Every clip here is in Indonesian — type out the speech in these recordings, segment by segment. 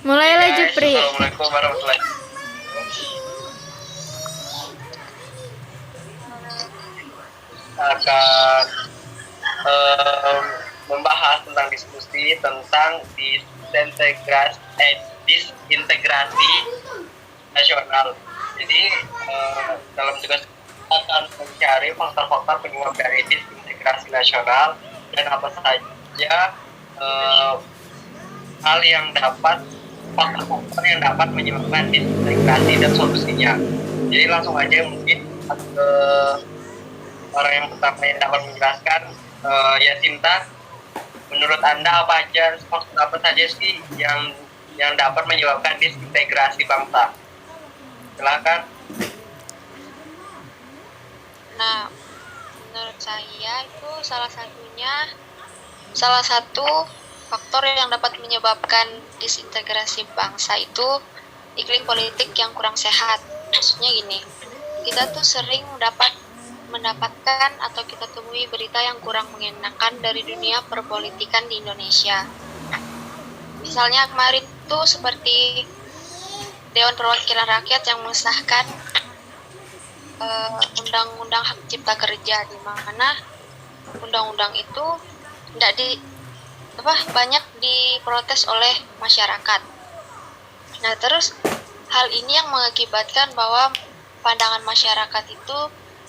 Mulailah Guys, Jupri. Assalamualaikum warahmatullahi wabarakatuh. Akan em, membahas tentang diskusi tentang disintegrasi nasional. Jadi dalam tugas kita akan mencari faktor-faktor penyebab dari disintegrasi nasional dan apa saja hal yang dapat faktor-faktor yang dapat menyebabkan disintegrasi dan solusinya. Jadi langsung aja mungkin ke orang yang pertama yang dapat menjelaskan, ya Sinta, menurut Anda apa saja sih yang dapat menyebabkan disintegrasi bangsa? Silakan. Nah, menurut saya itu salah satu faktor yang dapat menyebabkan disintegrasi bangsa itu iklim politik yang kurang sehat. Maksudnya gini, kita tuh sering mendapatkan atau kita temui berita yang kurang mengenakan dari dunia perpolitikan di Indonesia. Misalnya kemarin tuh seperti Dewan Perwakilan Rakyat yang mengesahkan undang-undang hak cipta kerja, di mana undang-undang itu banyak diprotes oleh masyarakat. Nah, terus hal ini yang mengakibatkan bahwa pandangan masyarakat itu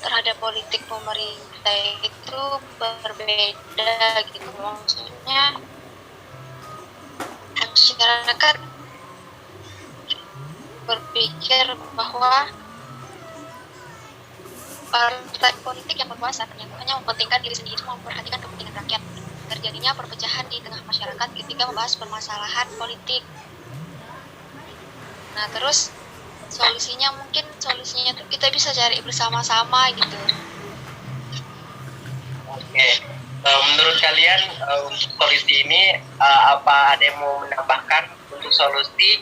terhadap politik pemerintah itu berbeda gitu. Maksudnya masyarakat berpikir bahwa partai politik yang berkuasa ternyata hanya mementingkan diri sendiri, memperhatikan kepentingan rakyat. Terjadinya perpecahan di tengah masyarakat ketika membahas permasalahan politik. Nah, terus solusinya tuh kita bisa cari bersama-sama gitu. Oke. Menurut kalian untuk solusi ini apa ada yang mau menambahkan untuk solusi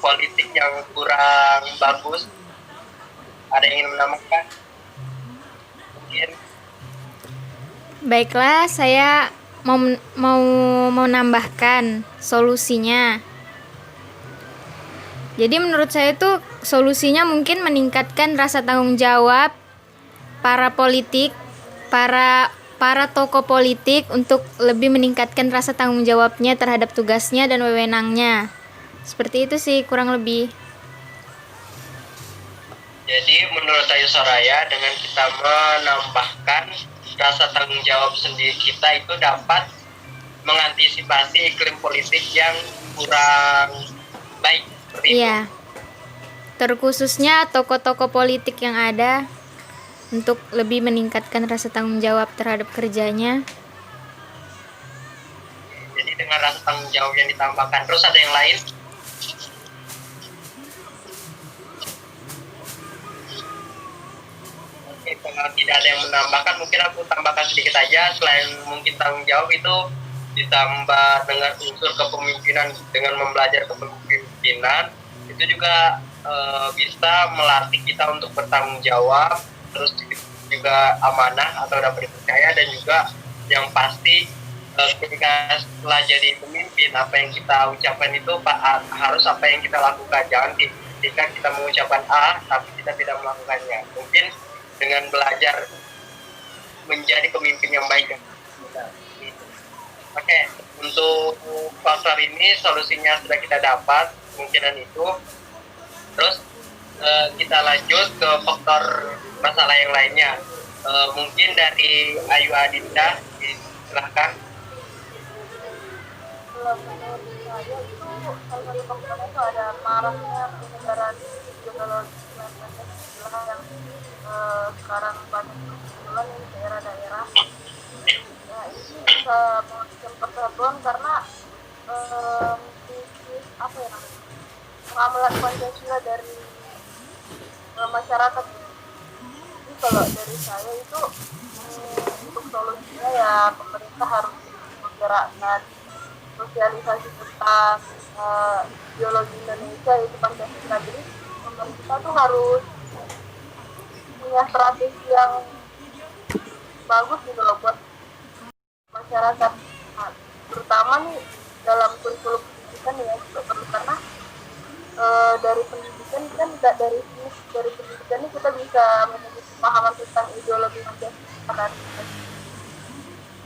politik yang kurang bagus? Ada yang ingin menambahkan? Mungkin. Baiklah, saya mau nambahkan solusinya. Jadi menurut saya itu solusinya mungkin meningkatkan rasa tanggung jawab para politik, para tokoh politik untuk lebih meningkatkan rasa tanggung jawabnya terhadap tugasnya dan wewenangnya. Seperti itu sih kurang lebih. Jadi menurut Ayu Soraya, dengan kita menambahkan rasa tanggung jawab sendiri kita itu dapat mengantisipasi iklim politik yang kurang baik. Iya. Terkhususnya tokoh-tokoh politik yang ada untuk lebih meningkatkan rasa tanggung jawab terhadap kerjanya. Jadi dengan rasa tanggung jawab yang ditambahkan, terus ada yang lain? Kalau tidak ada yang menambahkan, mungkin aku tambahkan sedikit aja. Selain mungkin tanggung jawab itu ditambah dengan unsur kepemimpinan, dengan membelajar kepemimpinan itu juga bisa melatih kita untuk bertanggung jawab, terus juga amanah atau dapat dipercaya, dan juga yang pasti ketika setelah jadi pemimpin, apa yang kita ucapkan itu harus apa yang kita lakukan. Jangan ketika kita mengucapkan A tapi kita tidak melakukannya. Mungkin dengan belajar menjadi pemimpin yang baik. Oke, untuk faktor ini solusinya sudah kita dapat, kemungkinan itu. Terus kita lanjut ke faktor masalah yang lainnya. Mungkin dari Ayu Adinda, silahkan. Menurut saya itu salah satu faktornya itu ada maraknya penyebaran ideologi yang sekarang banyak bermunculan di daerah-daerah. Ya, ini bisa mengakibatkan persatuan karena pengambilan Pancasila dari masyarakat. Jadi kalau dari saya itu untuk solusinya ya pemerintah harus menggerakkan sosialisasi tentang ideologi Indonesia, yaitu Pancasila. Jadi pemerintah tuh harus punya strategi yang bagus gitu loh buat masyarakat, terutama nih dalam kurikulum dari pendidikan kan nggak dari pendidikan ini kita bisa memiliki pemahaman tentang ideologi masyarakat.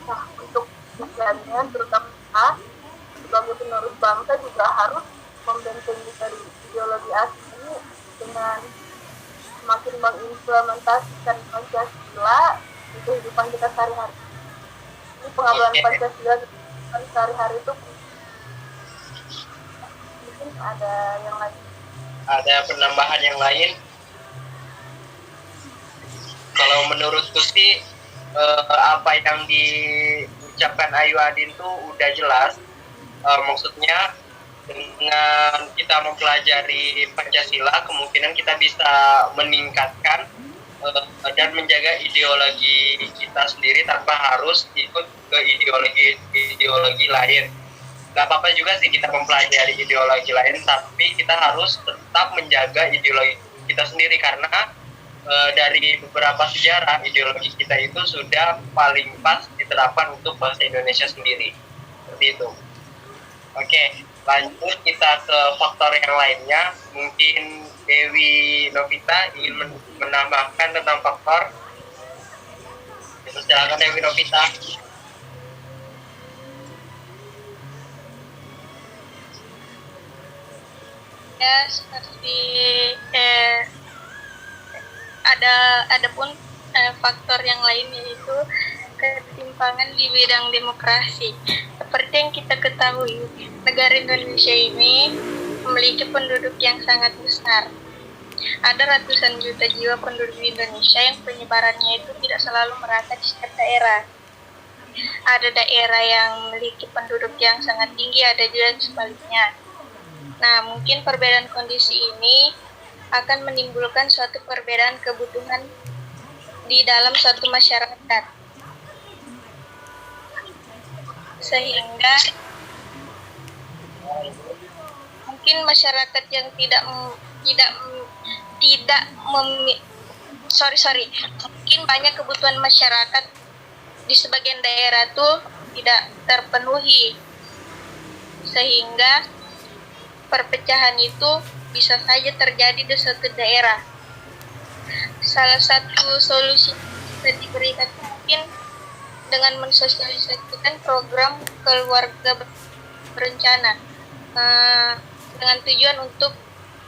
Nah, untuk usianya terutama sebagai penerus bangsa juga harus membentengi dari ideologi asing ini dengan semakin mengimplementasikan Pancasila di kehidupan kita sehari-hari. Ini pengabalan Pancasila di kehidupan sehari-hari itu mungkin ada yang lain. Ada penambahan yang lain? Kalau menurutku sih apa yang diucapkan Ayu Adin tuh udah jelas. Maksudnya dengan kita mempelajari Pancasila kemungkinan kita bisa meningkatkan dan menjaga ideologi kita sendiri tanpa harus ikut ke ideologi lain. Gak apa-apa juga sih kita mempelajari ideologi lain, tapi kita harus tetap menjaga ideologi kita sendiri karena dari beberapa sejarah ideologi kita itu sudah paling pas diterapkan untuk bahasa Indonesia sendiri. Seperti itu. Oke, lanjut kita ke faktor yang lainnya. Mungkin Dewi Novita ingin menambahkan tentang faktor. Silakan Dewi Novita. Ya, seperti ada pun faktor yang lain, yaitu ketimpangan di bidang demokrasi. Seperti yang kita ketahui, negara Indonesia ini memiliki penduduk yang sangat besar. Ada ratusan juta jiwa penduduk di Indonesia yang penyebarannya itu tidak selalu merata di setiap daerah. Ada daerah yang memiliki penduduk yang sangat tinggi, ada juga sebaliknya. Nah, mungkin perbedaan kondisi ini akan menimbulkan suatu perbedaan kebutuhan di dalam suatu masyarakat. Sehingga mungkin masyarakat yang mungkin banyak kebutuhan masyarakat di sebagian daerah tuh tidak terpenuhi, sehingga perpecahan itu bisa saja terjadi di suatu daerah. Salah satu solusi yang bisa diberikan mungkin dengan mensosialisasikan program keluarga berencana dengan tujuan untuk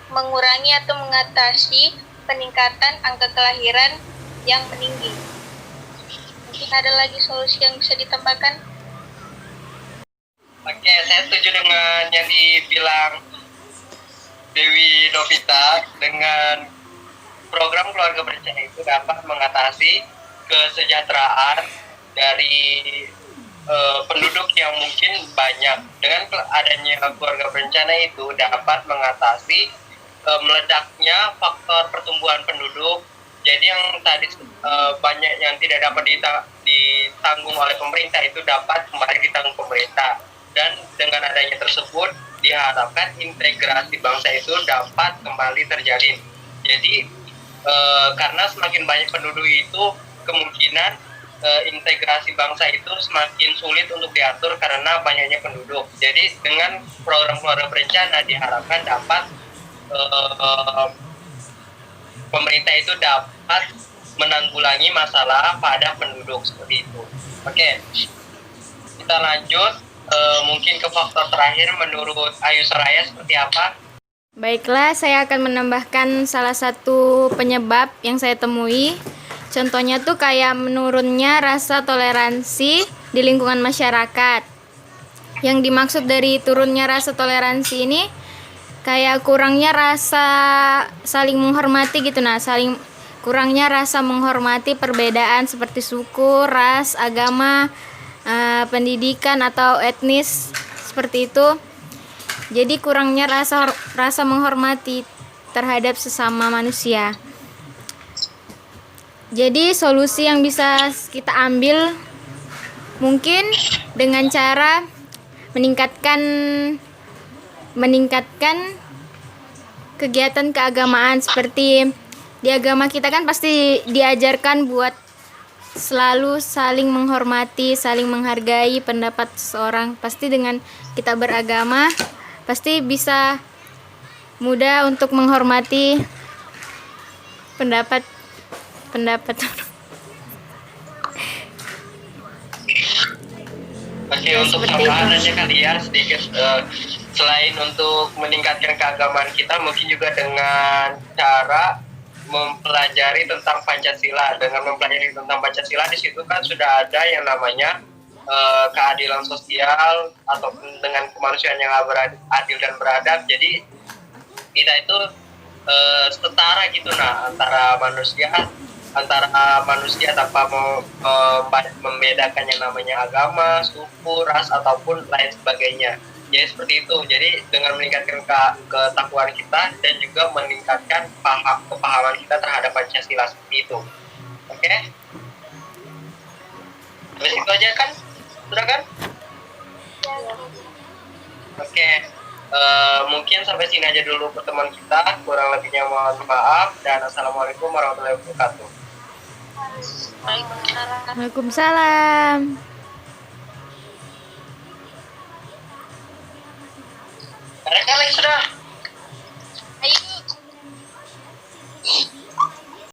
mengurangi atau mengatasi peningkatan angka kelahiran yang meninggi. Mungkin ada lagi solusi yang bisa ditambahkan? Oke, saya setuju dengan yang dibilang Dewi Novita. Dengan program keluarga berencana itu dapat mengatasi kesejahteraan dari penduduk yang mungkin banyak. Dengan adanya keluarga berencana itu dapat mengatasi meledaknya faktor pertumbuhan penduduk. Jadi yang tadi banyak yang tidak dapat ditanggung oleh pemerintah itu dapat kembali ditanggung pemerintah. Dan dengan adanya tersebut diharapkan integrasi bangsa itu dapat kembali terjalin. Jadi karena semakin banyak penduduk itu kemungkinan integrasi bangsa itu semakin sulit untuk diatur karena banyaknya penduduk. Jadi dengan program keluarga berencana diharapkan dapat pemerintah itu dapat menanggulangi masalah pada penduduk seperti itu. Oke, kita lanjut. Mungkin ke faktor terakhir menurut Ayu Soraya seperti apa? Baiklah, saya akan menambahkan salah satu penyebab yang saya temui. Contohnya tuh kayak menurunnya rasa toleransi di lingkungan masyarakat. Yang dimaksud dari turunnya rasa toleransi ini kayak kurangnya rasa saling menghormati gitu. Nah, kurangnya rasa menghormati perbedaan seperti suku, ras, agama, pendidikan atau etnis seperti itu. Jadi kurangnya rasa menghormati terhadap sesama manusia. Jadi solusi yang bisa kita ambil mungkin dengan cara meningkatkan kegiatan keagamaan. Seperti di agama kita kan pasti diajarkan buat selalu saling menghormati, saling menghargai pendapat seseorang. Pasti dengan kita beragama pasti bisa mudah untuk menghormati pendapat pendapat. Oke, Ya, untuk seperti tambahan itu. aja kali ya sedikit, selain untuk meningkatkan keagamaan kita, mungkin juga dengan cara mempelajari tentang Pancasila. Dengan mempelajari tentang Pancasila, di situ kan sudah ada yang namanya keadilan sosial ataupun dengan kemanusiaan yang adil dan beradab. Jadi kita itu setara gitu, nah, antara manusia tanpa membedakan yang namanya agama, suku, ras ataupun lain sebagainya. Jadi seperti itu. Jadi dengan meningkatkan ketakwaan kita dan juga meningkatkan kepahaman kita terhadap Pancasila seperti itu. Oke? Terus itu aja kan? Sudah kan? Oke. Mungkin sampai sini aja dulu pertemuan kita. Kurang lebihnya mohon maaf dan assalamualaikum warahmatullahi wabarakatuh. Waalaikumsalam. Waalaikumsalam. Rekam lagi sudah.